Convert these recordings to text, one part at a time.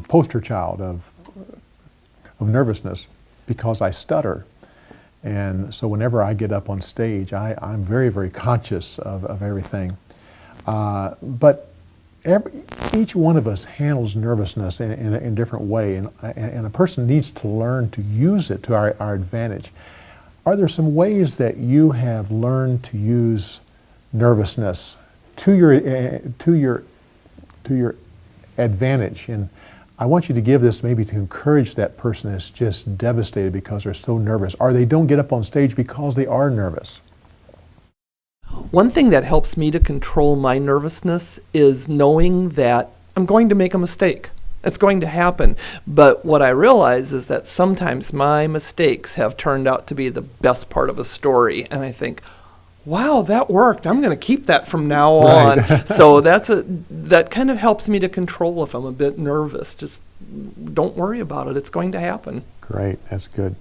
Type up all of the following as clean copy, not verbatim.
poster child of nervousness because I stutter. And so whenever I get up on stage, I'm very, very conscious of everything. But each one of us handles nervousness in a different way, and a person needs to learn to use it to our advantage. Are there some ways that you have learned to use nervousness to your advantage? And I want you to give this maybe to encourage that person that's just devastated because they're so nervous, or they don't get up on stage because they are nervous. One thing that helps me to control my nervousness is knowing that I'm going to make a mistake. It's going to happen. But what I realize is that sometimes my mistakes have turned out to be the best part of a story. And I think, wow, that worked. I'm going to keep that from now on. Right. So that kind of helps me to control if I'm a bit nervous. Just don't worry about it. It's going to happen. Great. That's good.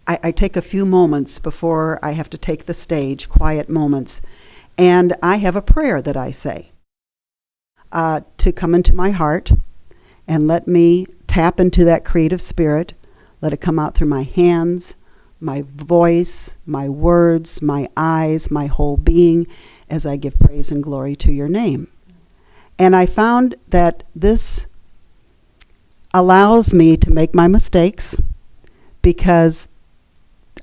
I take a few moments before I have to take the stage, quiet moments, and I have a prayer that I say to come into my heart and let me tap into that creative spirit, let it come out through my hands, my voice, my words, my eyes, my whole being, as I give praise and glory to your name. And I found that this allows me to make my mistakes because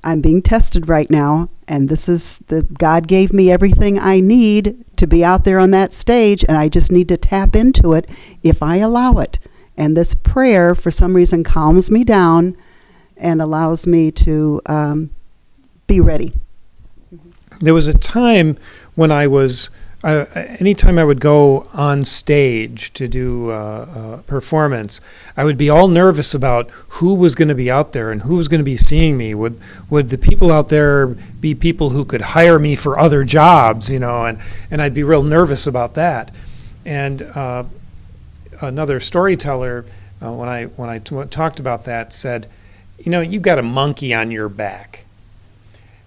I'm being tested right now, and God gave me everything I need to be out there on that stage, and I just need to tap into it if I allow it. And this prayer, for some reason, calms me down and allows me to be ready. There was a time when anytime I would go on stage to do a performance, I would be all nervous about who was going to be out there and who was going to be seeing me. Would the people out there be people who could hire me for other jobs, and I'd be real nervous about that. And another storyteller, when I talked about that, said, you've got a monkey on your back.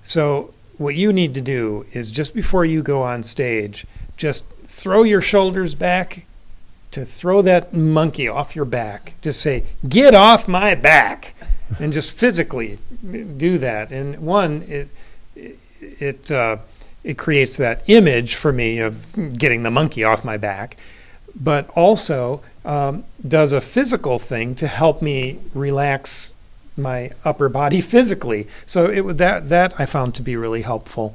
So what you need to do is just before you go on stage, just throw your shoulders back to throw that monkey off your back. Just say, "Get off my back," and just physically do that. And it creates that image for me of getting the monkey off my back, but also does a physical thing to help me relax my upper body physically. So that I found to be really helpful.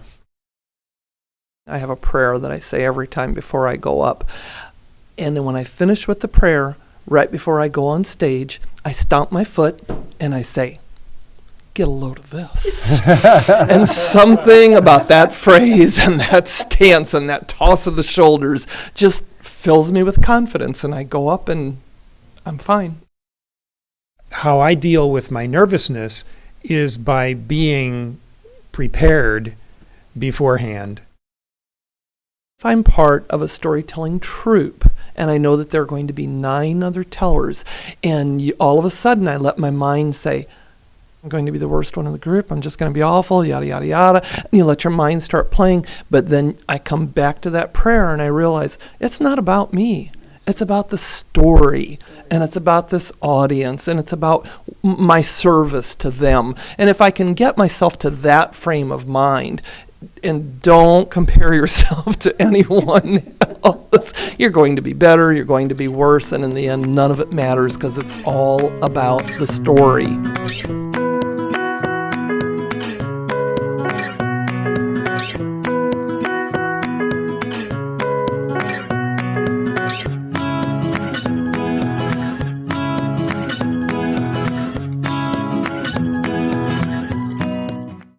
I have a prayer that I say every time before I go up. And then when I finish with the prayer, right before I go on stage, I stomp my foot and I say, "Get a load of this." And something about that phrase and that stance and that toss of the shoulders just fills me with confidence, and I go up and I'm fine. How I deal with my nervousness is by being prepared beforehand. If I'm part of a storytelling troupe and I know that there are going to be 9 other tellers, and all of a sudden I let my mind say, "I'm going to be the worst one in the group, I'm just going to be awful, yada, yada, yada," and you let your mind start playing, but then I come back to that prayer and I realize it's not about me. It's about the story, and it's about this audience, and it's about my service to them. And if I can get myself to that frame of mind, and don't compare yourself to anyone else, you're going to be better, you're going to be worse, and in the end, none of it matters because it's all about the story.